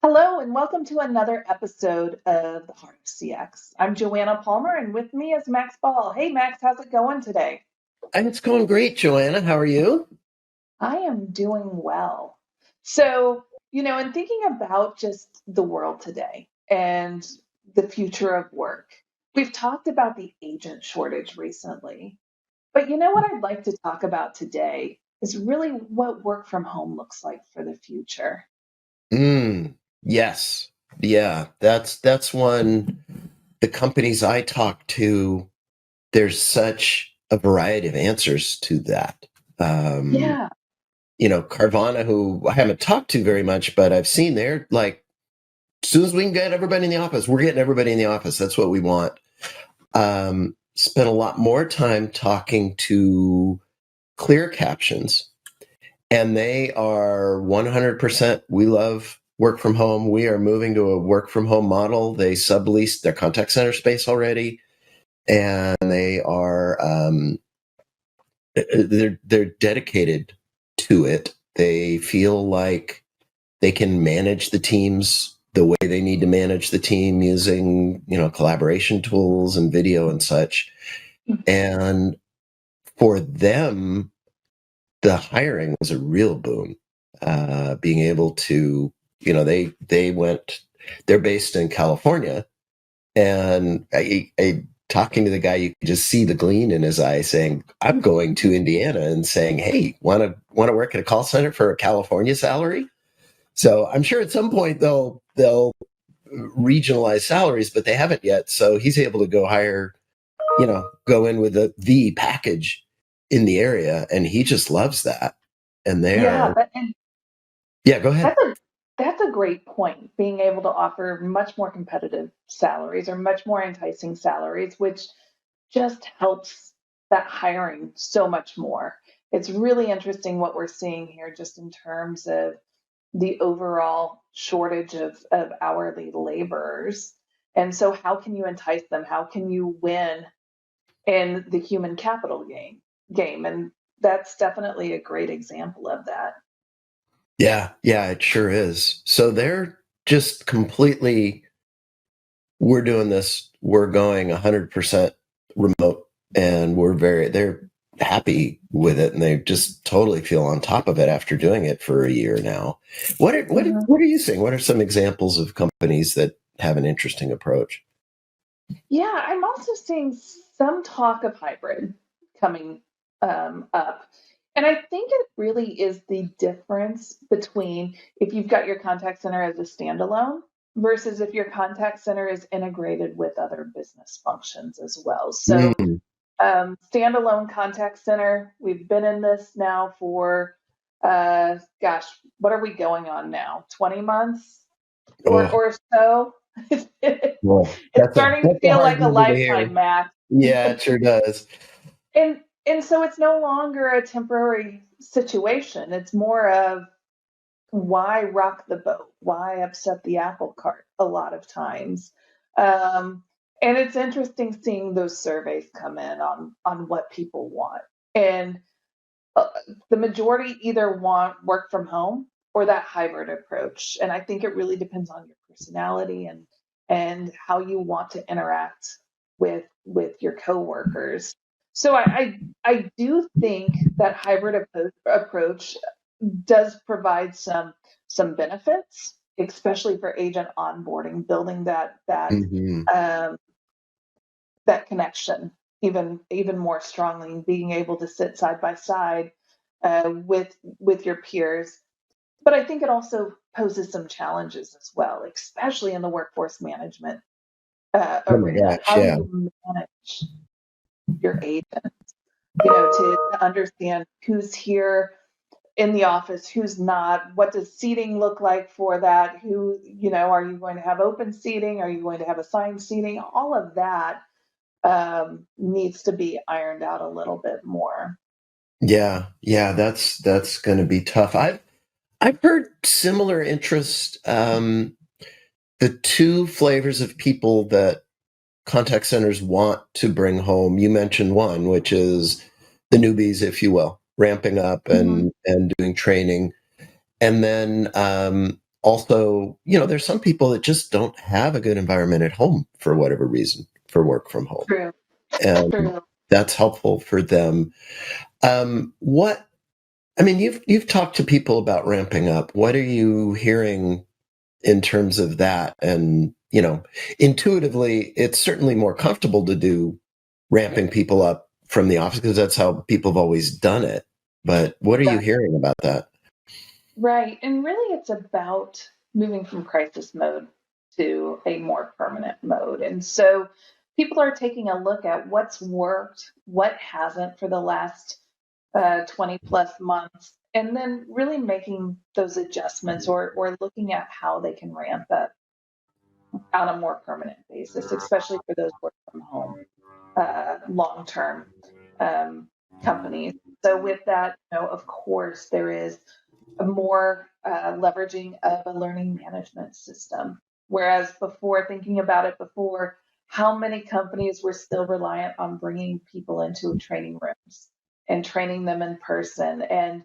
Hello, and welcome to another episode of The Heart of CX. I'm Joanna Palmer, and with me is Max Ball. Hey, Max, how's it going today? And it's going great, Joanna. How are you? I am doing well. In thinking about just the world today and the future of work, we've talked about the agent shortage recently. But you know what I'd like to talk about today is really what work from home looks like for the future. Yes. Yeah, that's one. The companies I talk to, there's such a variety of answers to that. Um, Yeah, Carvana, who I haven't talked to very much, but I've seen there, like, as soon as we can get everybody in the office, we're getting everybody in the office. That's what we want. Spent a lot more time talking to Clear Captions, and they are 100%. We love work from home. We are moving to a work from home model. They subleased their contact center space already, and they're dedicated to it. They feel like they can manage the teams the way they need to manage the team using collaboration tools and video and such. And for them, the hiring was a real boon. Being able to, they're based in California, and I talking to the guy, you could just see the gleam in his eye, saying, "I'm going to Indiana," and saying, "Hey, want to work at a call center for a California salary?" So I'm sure at some point they'll regionalize salaries, but they haven't yet. So he's able to go in with the package in the area, and he just loves that. And they yeah, are, yeah, go ahead. That's a great point. Being able to offer much more competitive salaries or much more enticing salaries, which just helps that hiring so much more. It's really interesting what we're seeing here just in terms of the overall shortage of hourly laborers. And so how can you entice them? How can you win in the human capital game? And that's definitely a great example of that. Yeah, it sure is. So they're just completely, we're doing this, we're going 100% remote, and they're happy with it, and they just totally feel on top of it after doing it for a year now. What are you seeing? What are some examples of companies that have an interesting approach? Yeah, I'm also seeing some talk of hybrid coming up. And I think it really is the difference between if you've got your contact center as a standalone versus if your contact center is integrated with other business functions as well. So, Mm. standalone contact center, we've been in this now for, gosh, what are we going on now? 20 months Oh, or so? well, It's starting to that's a feel hard like a number to hear. lifetime, Matt. Yeah, it sure does. And so it's no longer a temporary situation. It's more of why rock the boat? Why upset the apple cart a lot of times? Um, and it's interesting seeing those surveys come in on what people want. And uh, the majority either want work from home or that hybrid approach. And I think it really depends on your personality and how you want to interact with your coworkers. So I do think that hybrid approach does provide some benefits, especially for agent onboarding, building Hmm. um, that connection even more strongly, being able to sit side by side with your peers. But I think it also poses some challenges as well, especially in the workforce management Oh my arena. gosh, How do yeah. you manage your agent? To understand who's here in the office, who's not, what does seating look like for that? Are you going to have open seating? Are you going to have assigned seating? All of that needs to be ironed out a little bit more. Yeah, that's going to be tough. I've heard similar interest. The two flavors of people that contact centers want to bring home. You mentioned one, which is the newbies, if you will, ramping up Mhm. and doing training, and then also, there's some people that just don't have a good environment at home for whatever reason for work from home. True. And True. that's helpful for them. What I mean, you've talked to people about ramping up. What are you hearing in terms of that? And, intuitively, it's certainly more comfortable to do ramping people up from the office because that's how people have always done it. But what are you Right. hearing about that? Right. And really, it's about moving from crisis mode to a more permanent mode. And so people are taking a look at what's worked, what hasn't for the last 20 plus months, and then really making those adjustments or looking at how they can ramp up on a more permanent basis, especially for those work from home long term um, companies. So, with that, of course, there is a more leveraging of a learning management system. Whereas before, thinking about it before, how many companies were still reliant on bringing people into training rooms and training them in person, and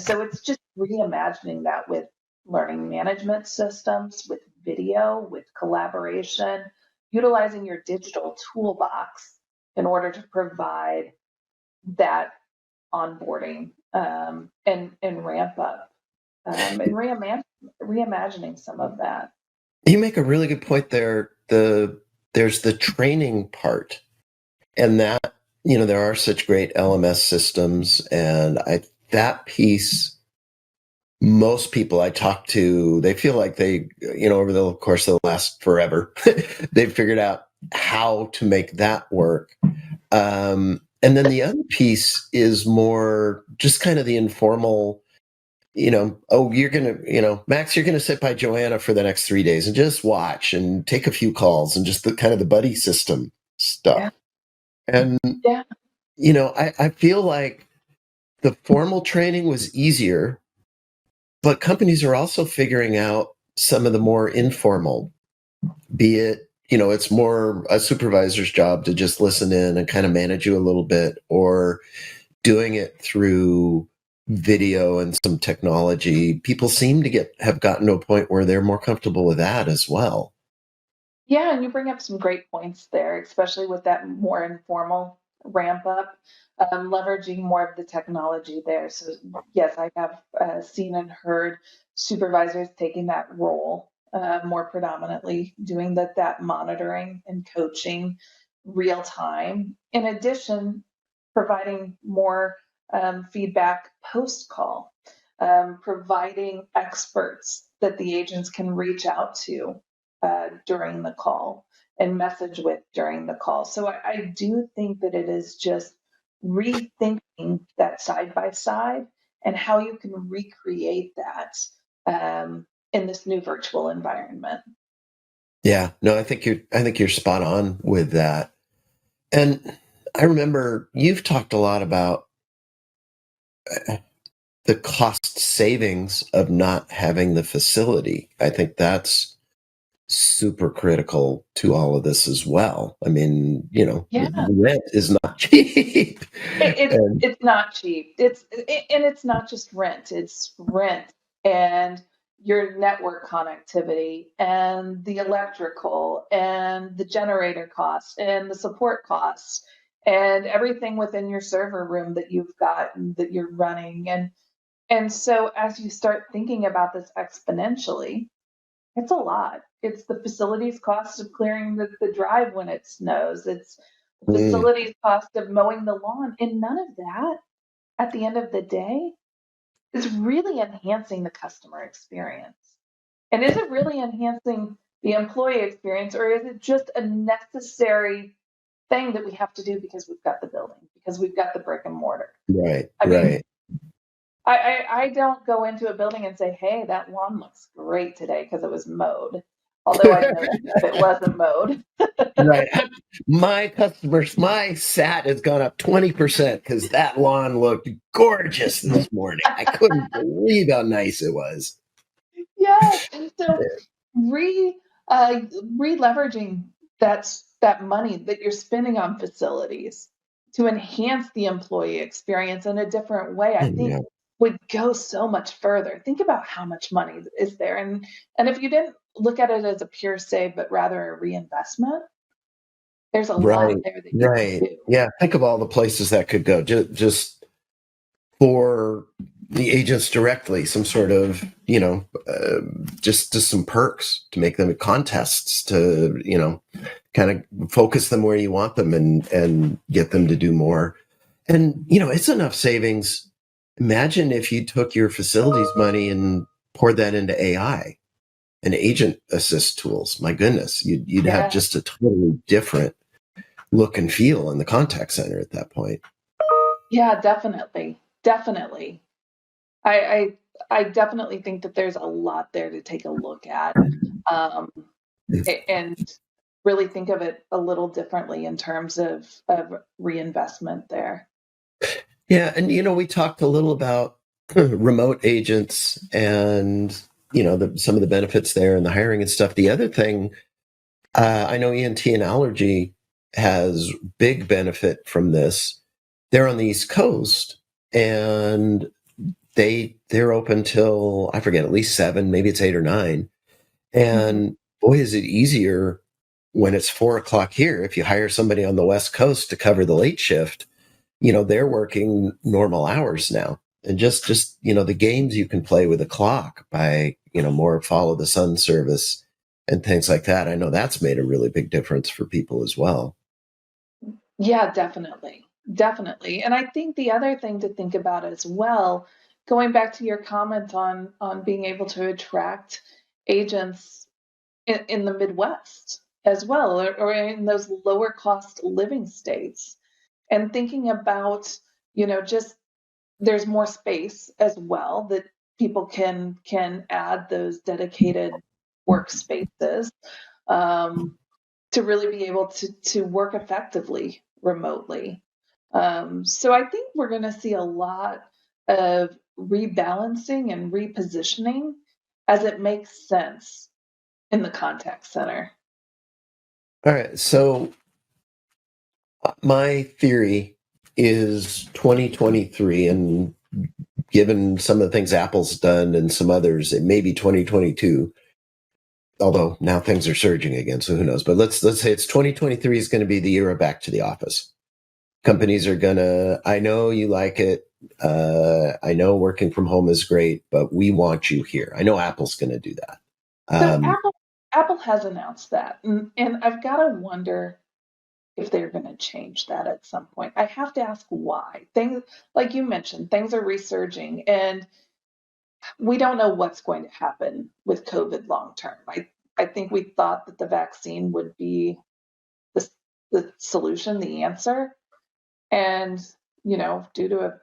so it's just reimagining that with learning management systems, with video, with collaboration, utilizing your digital toolbox in order to provide that onboarding and ramp up and reimagining some of that. You make a really good point there. There's the training part, and that there are such great LMS systems, and that piece. Most people I talk to, they feel like they, over the course of the last forever, they've figured out how to make that work. And then the other piece is more just kind of the informal, oh, you're going to, Max, you're going to sit by Joanna for the next 3 days and just watch and take a few calls and just the kind of the buddy system Yeah, stuff. And, yeah, I feel like the formal training was easier, but companies are also figuring out some of the more informal, be it, it's more a supervisor's job to just listen in and kind of manage you a little bit, or doing it through video and some technology. People seem to have gotten to a point where they're more comfortable with that as well. yeah. And you bring up some great points there, especially with that more informal ramp up, leveraging more of the technology there. So yes, I have seen and heard supervisors taking that role more predominantly, doing that monitoring and coaching real time. In addition, providing more feedback post call, providing experts that the agents can reach out to during the call and message with during the call. So I do think that it is just rethinking that side by side and how you can recreate that in this new virtual environment. Yeah, no, I think you're spot on with that. And I remember you've talked a lot about the cost savings of not having the facility. I think that's super critical to all of this as well. I mean, Yeah, rent is not cheap. And it's not cheap. And it's not just rent. It's rent and your network connectivity and the electrical and the generator costs and the support costs and everything within your server room that you've got and that you're running. And so as you start thinking about this exponentially, it's a lot. It's the facilities cost of clearing the drive when it snows. It's the mm, facilities cost of mowing the lawn. And none of that, at the end of the day, is really enhancing the customer experience. And is it really enhancing the employee experience, or is it just a necessary thing that we have to do because we've got the building, because we've got the brick and mortar? right, I mean, right. I don't go into a building and say, "Hey, that lawn looks great today because it was mowed," although I'd know if it wasn't mowed. Right. My SAT has gone up 20% because that lawn looked gorgeous this morning. I couldn't believe how nice it was. Yes, and so re re-leveraging that money that you're spending on facilities to enhance the employee experience in a different way. I think Yeah. would go so much further. Think about how much money is there. And if you didn't look at it as a pure save, but rather a reinvestment, there's a lot Right, there that you could right. do. Yeah, think of all the places that could go. Just for the agents directly, some sort of, just some perks to make them contests to, kind of focus them where you want them and get them to do more. And, it's enough savings. Imagine if you took your facilities money and poured that into AI and agent assist tools. My goodness, you'd have Yeah, just a totally different look and feel in the contact center at that point. yeah, definitely, definitely. I I definitely think that there's a lot there to take a look at, um, and really think of it a little differently in terms of reinvestment there. Yeah, and we talked a little about remote agents and some of the benefits there and the hiring and stuff. The other thing, I know ENT and allergy has big benefit from this. They're on the East Coast, and they're open till I forget, at least 7, maybe it's 8 or 9. Mhm. And boy, is it easier when it's 4 o'clock here. If you hire somebody on the West Coast to cover the late shift, they're working normal hours now. And just the games you can play with the clock by, more follow the sun service and things like that. I know that's made a really big difference for people as well. Yeah, definitely. Definitely. And I think the other thing to think about as well, going back to your comment on being able to attract agents in the Midwest as well, or in those lower cost living states, and thinking about, just there's more space as well that people can add those dedicated workspaces. Um, to really be able to work effectively remotely. So I think we're going to see a lot of rebalancing and repositioning as it makes sense in the contact center. All right. So my theory is 2023, and given some of the things Apple's done and some others, it may be 2022. Although now things are surging again, so who knows? But let's say it's 2023 is going to be the year of back to the office. Companies are gonna. I know you like it. I know working from home is great, but we want you here. I know Apple's going to do that. So Um, Apple has announced that, and I've got to wonder if they're going to change that at some point. I have to ask why. Things like you mentioned, things are resurging, and we don't know what's going to happen with COVID long term. I think we thought that the vaccine would be the, the solution, the answer. And, due to a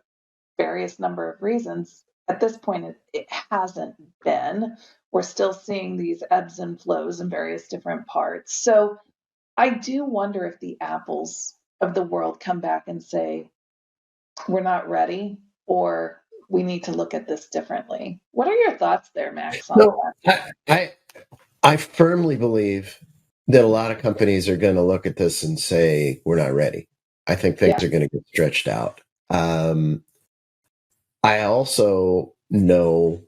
various number of reasons, at this point, it hasn't been. We're still seeing these ebbs and flows in various different parts. So I do wonder if the apples of the world come back and say, we're not ready, or we need to look at this differently. What are your thoughts there, Max, on no, that? I firmly believe that a lot of companies are going to look at this and say we're not ready. I think things Yeah, are going to get stretched out. I also know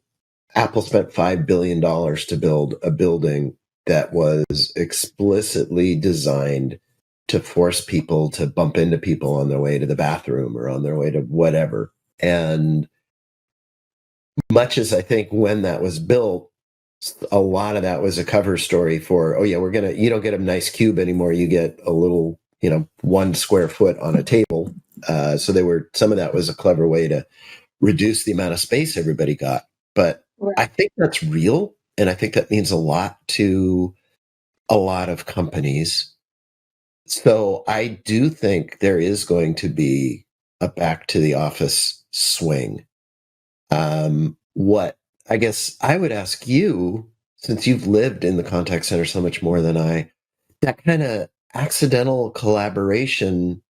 Apple spent $5 billion to build a building that was explicitly designed to force people to bump into people on their way to the bathroom or on their way to whatever. And much as I think when that was built, a lot of that was a cover story for, oh yeah, you don't get a nice cube anymore. You get a little, 1 square foot on a table. So some of that was a clever way to reduce the amount of space everybody got. But right. I think that's real. And I think that means a lot to a lot of companies. So I do think there is going to be a back to the office swing. What I guess I would ask you, since you've lived in the contact center so much more than I, that kind of accidental collaboration,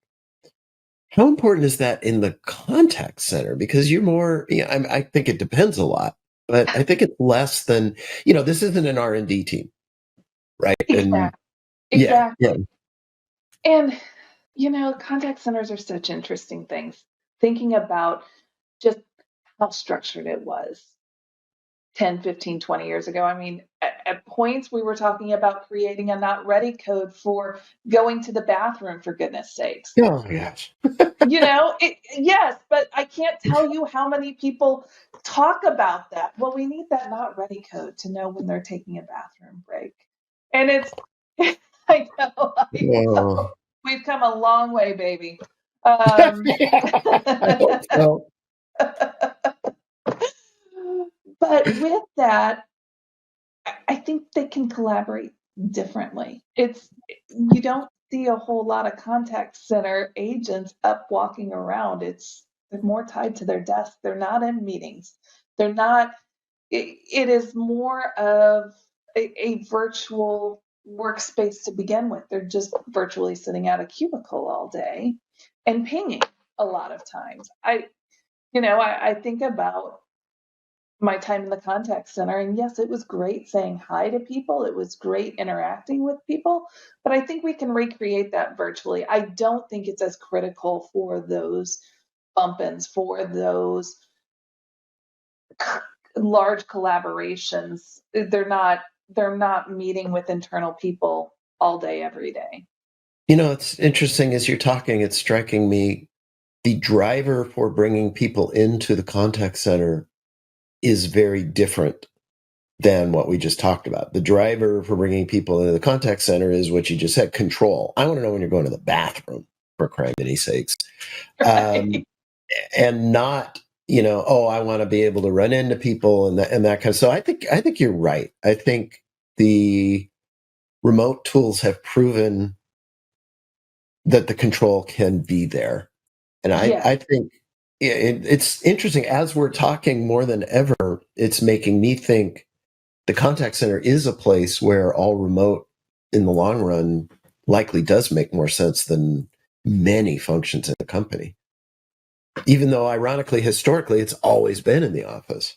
how important is that in the contact center? Because you're more, I think it depends a lot, but I think it's less than, this isn't an R&D team, right? And Exactly. yeah, yeah. Exactly. And, contact centers are such interesting things. Thinking about just how structured it was 10, 15, 20 years ago. I mean, at points we were talking about creating a not ready code for going to the bathroom, for goodness sakes. Oh my gosh. Yes, but I can't tell you how many people talk about that. Well, we need that not ready code to know when they're taking a bathroom break. And it's, I know. Oh. We've come a long way, baby. Um, I hope so. but with that, I think they can collaborate differently. You don't see a whole lot of contact center agents up walking around. They're more tied to their desk. They're not in meetings. They're not. It is more of a virtual workspace to begin with. They're just virtually sitting at a cubicle all day and pinging a lot of times. I think about my time in the contact center. And yes, it was great saying hi to people. It was great interacting with people. But I think we can recreate that virtually. I don't think it's as critical for those bump ins, for those large collaborations. They're not meeting with internal people all day, every day. It's interesting as you're talking, it's striking me the driver for bringing people into the contact center is very different than what we just talked about. The driver for bringing people into the contact center is what you just said, control. I want to know when you're going to the bathroom, for crying many sakes. Um, Right. and not, oh, I want to be able to run into people and that kind of. So I think you're right. I think the remote tools have proven that the control can be there. And I, Yeah. I think it's interesting as we're talking more than ever, it's making me think the contact center is a place where all remote in the long run likely does make more sense than many functions in the company. Even though ironically, historically, it's always been in the office.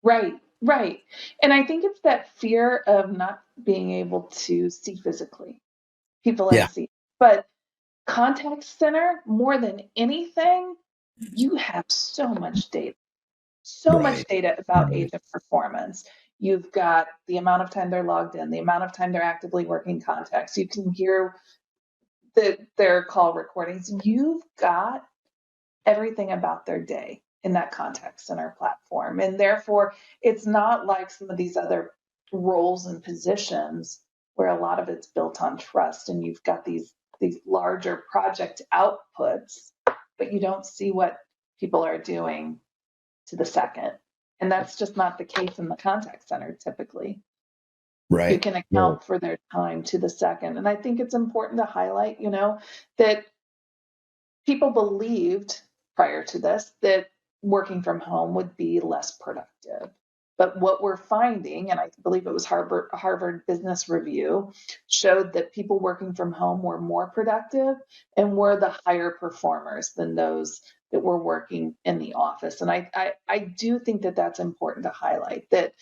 Right. Right. And I think it's that fear of not being able to see physically people Yeah. and see. But contact center, more than anything, you have so much Right. data about Right. agent performance. You've got the amount of time they're logged in, the amount of time they're actively working contacts. You can hear their call recordings. You've got everything about their day in that contact center platform. And therefore, it's not like some of these other roles and positions where a lot of it's built on trust and you've got these larger project outputs, but you don't see what people are doing to the second. And that's just not the case in the contact center typically. You Right. can Right. account for their time to the second. And I think it's important to highlight, that people believed prior to this that working from home would be less productive. But what we're finding, and I believe it was Harvard Business Review, showed that people working from home were more productive and were the higher performers than those that were working in the office. And I do think that that's important to highlight that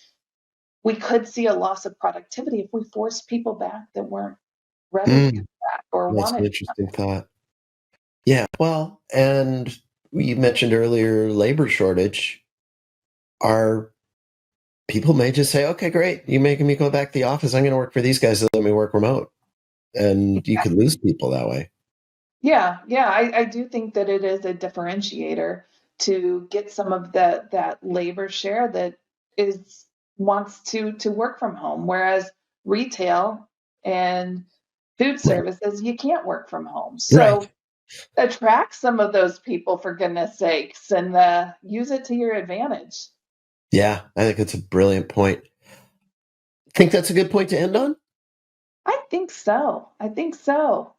we could see a loss of productivity if we forced people back that weren't ready to come Mm, back or that's an wanted. interesting thought. Yeah. Well, and you mentioned earlier labor shortage. Are people may just say, okay, great, you're making me go back to the office. I'm going to work for these guys that let me work remote. And you could lose people that way. Yeah, yeah, I do think that it is a differentiator to get some of that labor share that is wants to work from home, whereas retail and food Right. services, you can't work from home. Right. So attract some of those people for goodness sakes and use it to your advantage. Yeah. I think it's a brilliant point. Think that's a good point to end on? I think so. I think so.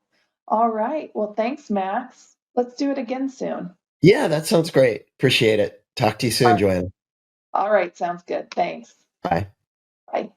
All right. Well, thanks, Max. Let's do it again soon. Yeah, that sounds great. Appreciate it. Talk to you soon, All Joanna. all right, sounds good. Thanks. Bye. Bye.